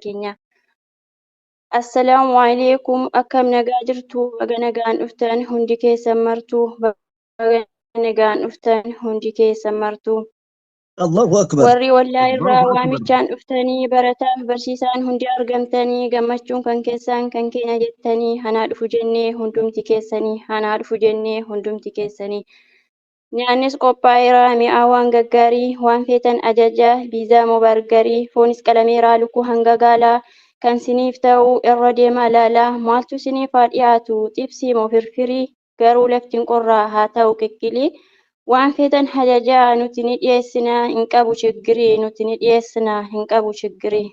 keenya. Assalaamu alaykum, akkam nagaa jirtu, baga nagaan dhuftan hundi keessan martuu, baga nagaan dhuftan hundi keessan martuu. الله أكبر Warri wallaa irraa الله أكبر waamichaan dhuftanii barataaf barsiisaan hundi argamtanii gammachuun kan keessan kan keenya jettanii hanaa dhufu jennee hundumti keessanii hanaa dhufu jennee hundumti keessanii. Nyaannis qophaa'eera mi'aawaan gaggaarii waan feetan ajajaa biizaa moo bargarii foonis qalameeraa lukkuu hanga gaalaa kan siniif ta'u irra deemaa ilaalaa maaltu siniif haa dhiyaatu xibsii moo firfirii garuu laftiin qorraa haa ta'u kikkilii. Waan feetan ajajaa nuti ni dhiyeessinaa hin qabu chiggirii nuti ni dhiyeessinaa hin qabu chiggirii.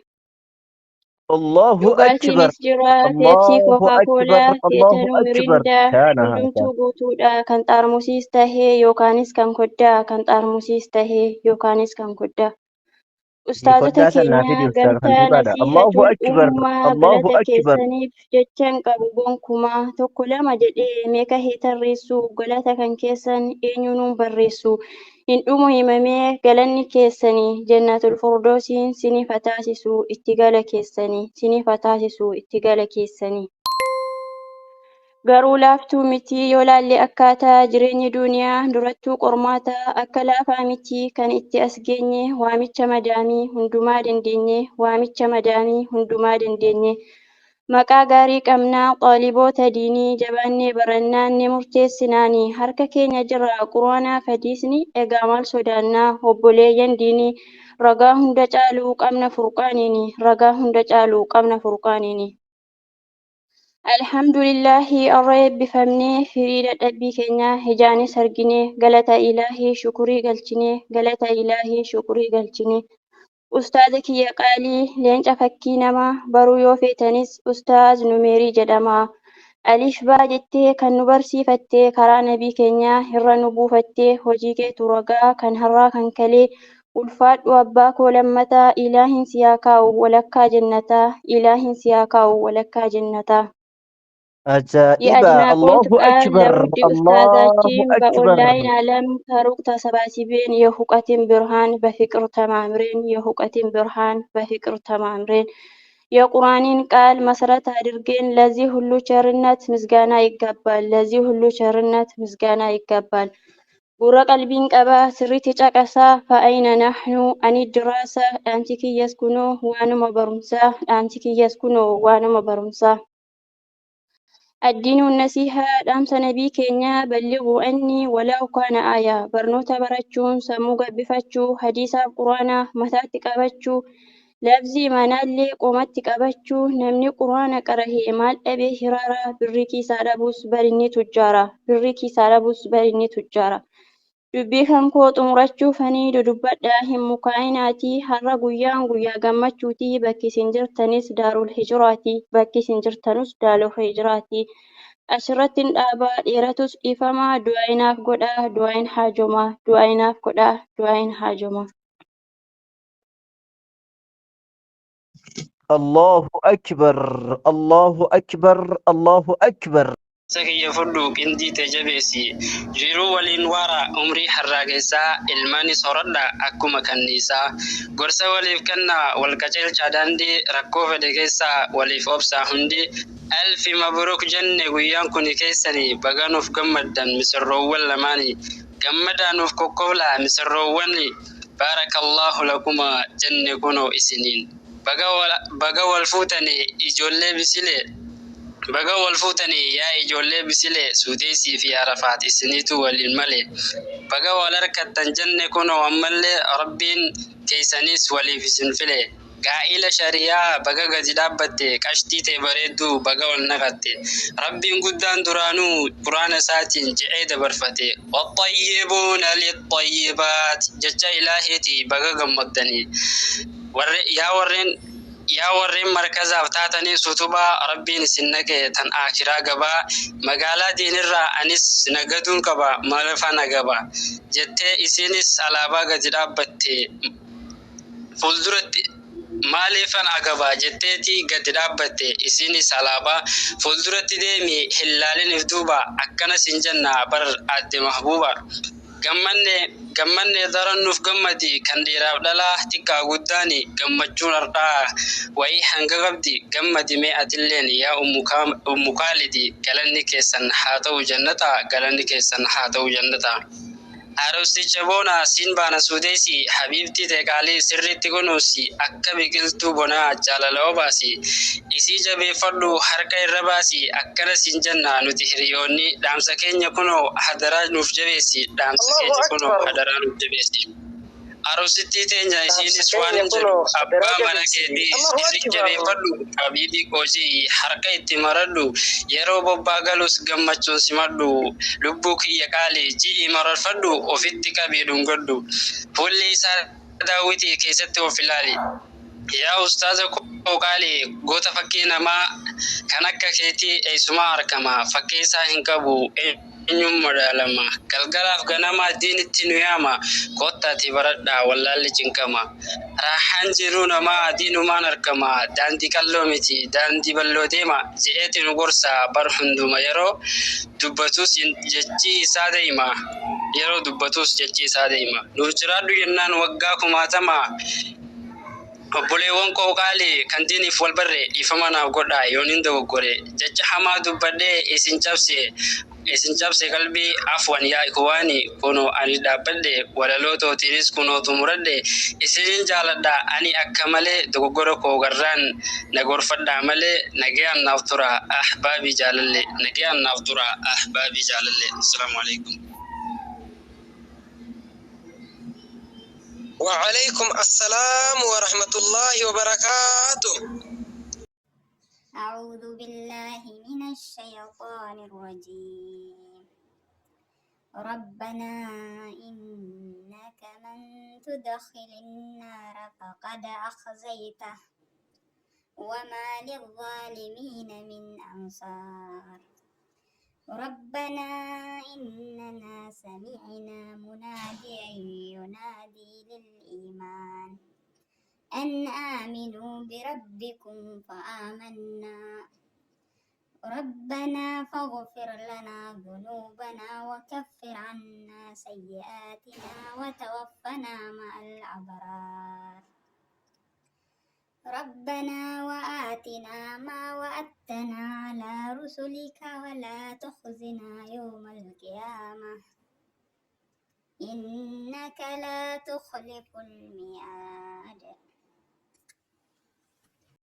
الله أكبر Dhugaatiinis jira الله peepsii kookaa أكبر koolaa الله feetanuu أكبر mirindaa كان هذا hundumtuu guutuudha kan xaarmusiis tahee yookaanis kan koddaa kan xaarmusiis tahee yookaanis kan koddaa. Ustaazota يقدس النافذ keenya أستاذ gamtaa خليفة الله nasiihatul أكبر ummaa الله galata أكبر keessaniif jechaan qabu gonkumaa tokko lama jedhee meeqa heetarreessu galata kan keessan eenyuun barreessu hin dhumu himamee galanni keessanii jannatul firdoosiin siniif haa taasisu itti gala keessanii siniif haa taasisu itti gala keessanii. Garuu laaftuu miti yoo laalle akkaataa jireenyi duniyaa durattuu qormaata akka laafaa miti kan itti as geenye waamicha madaamii hundumaa dandeenye waamicha madaamii hundumaa dandeenye. Maqaa gaarii qabnaa xaaliboota diinii jabaannee barannaan ni murteessinaanii harka keenya jira quraanaaf hadiisni egaa maal sodaannaa obboleeyyan diinii ragaa hunda caaluu qabna furqaaniini ragaa hunda caaluu qabna furqaaniini. Alhamdulillahi arra eebbifamnee firii dadhabbii keenyaa ijaanis arginee galata ilaahii shukurii galchinee galata ilaahii shukurii galchinee. Ustaaza kiyya qaalii leenca fakkii namaa baruu yoo feetanis ustaaz numeerii jedhama. Alif baa jettee kan nu barsiifattee karaa nabii keenyaa irra nu buufattee hojii keetu ragaa kan har'aa kan kalee ulfaadhu abbaa koo lammataa ilaahin siyaa kaa'u walakkaa jannataa ilaahin siyaa kaa'u walakkaa jannataa. عجائبة የአድናቆት الله ቃል أكبر ለውድ الله ኡስታዛችን أكبر በኦንላይን ዓለም ከሩቅ ተሰባስበን የእውቀትን ብርሃን በፍቅር ተማምረን የእውቀትን ብርሃን በፍቅር ተማምረን የቁርአንን ቃል መሰረት አድርገን ለዚህ ሁሉ ቸርነት ምስጋና ይገባል ለዚህ ሁሉ ቸርነት ምስጋና ይገባል። ጉረ ቀልቢን ቀባ ስሪት ጨቀሳ ፈአይነ ናሕኑ አኒ ድራሳ ዳንቺ ክየስኩኖ ዋኑመ በሩምሳ ዳንቺ ክየስኩኖ ዋኑመ በሩምሳ الدين والنصيحة دامس نبي كينيا بلغوا أني ولو كان آية برنوتا براتشون سموغا بفتشو حديثا قرانا متاتك أبتشو لفظي منالي قومتك أبتشو نمني قرانا كرهي مال أبي هرارا بريكي ساربوس بريني تجارة بريكي ساربوس بريني تجارة dubbii kan koo xumurachuufanii dudubadhaa hin mukaa'inaatii har'a guyyaan guyyaa gammachuutii bakki isin jirtanis daarul hijraati bakki isin jirtanus daarul hijraati asirrattiin dhaabaa dheeratus dhiifamaa du'aayinaaf godhaa du'aayin haajomaa du'aayinaaf godhaa du'aayin haajomaa. الله أكبر الله أكبر الله أكبر سكي يفلو كندي تجبسي جيرو ولين ورا عمري حراقيسا الماني صوردا أكو مكانيسا قرصة وليف كنا والكجل شاداندي ركو فدقيسا وليف أبسا هندي ألف مبروك جنة ويان كوني كيساني بغانو في قمدان مصر روال لماني قمدانو في كوكولا مصر روالي بارك الله لكما جنة كونو إسنين بغا والفوتاني إجولي بسيلي بقى والفوتني يا إجولي بسيلة سوديسي في عرفات السنيتو والملي بقى والركة تنجن كونو وملي ربين كيسانيس ولي في سنفلي قائلة شريعة بقى قد دابتي كاشتي تبريدو بقى والنغتي ربين قدان درانو قرآن ساتين جعيد برفتي والطيبون للطيبات ججا إلهيتي بقى قمدني يا ورين مركز أفتاتني سوتوبا ربين سنك تن آخرا قبا مقالة دين الرا أنس نقدون قبا مالفانا قبا جت إسينس على باقة جرابتي فولدرت مالفان أقبا جتتي قد رابتي إسينس على با فولدرت ديمي حلال نفدوبا أكنا سنجنا بر عد محبوبا gammanne darannuuf gammadi kan dhiiraaf dhalaa xiqqaa guddaani gammachuun har'aa wayii hanga qabdi gammadi mee atilleen yaa ummu kaalidi galanni keessan haa ta'u jannata galanni keessan haa ta'u jannata. Aroosticha boona siin baana suudeesi habiibti teeqaalii sirriitti kunuunsi akka biqiltuu bonaa jaalala obaasi isii jabeeffadhu harka irra baasi akkana siin jenna nuti hiriyoonni dhaamsa keenya kunoo hadaraa nuuf jabeessi dhaamsa keenya kunoo hadaraa nuuf jabeessi. Aroosittii teenya isiinis waan hin jedhu abbaa mana keetii isii jabeeffadhu habiibii koojii harka itti maradhu yeroo bobbaa galus gammachuun simadhu lubbuu kiyya qaalii ji'i mararfadhu ofitti qabii dhungadhu fuulli isaa daawwitii keessatti of ilaali. Yaa ustaaza koo qaalii goota fakkii namaa kan akka keetii eessumaa argama fakkii isaa hin qabu eenyuun madaalama galgalaaf ganama diinitti nu yaama koottaati baradhaa wallaalli cinqama raahaan jiruu namaa diinumaan argama daandii qalloo miti daandii bal'oo deema je'eeti nu gorsa bar hunduma yeroo dubbatus jechi isaa deema nuuf jiraadhu jennaan waggaa kumaatama. Obboleewwan koo qaalii kan diiniif wal barre dhiifama naaf godhaa yoon hin dogoggore jecha hamaa dubbadhee isin cabse qalbii afwan yaa ikuwaani kunoo ani dhaabbadhe walaloo tootiinis kunoo xumuradhe isinin jaaladha ani akka malee dogoggora koo garraan na gorfadhaa malee nagayaan naaf tura ahbaabii jaalalle assalaamu alaikum. وعليكم السلام ورحمة الله وبركاته. أعوذ بالله من الشيطان الرجيم. ربنا إنك من تدخل النار فقد أخزيته وما للظالمين من أنصار. ربنا إننا سمعنا مناديا ينادي للإيمان أن آمنوا بربكم فآمنا ربنا فاغفر لنا ذنوبنا وكفر عنا سيئاتنا وتوفنا مع الأبرار. ربنا وآتنا ما وعدتنا على رسلك ولا تخزنا يوم القيامة إنك لا تخلف الميعاد.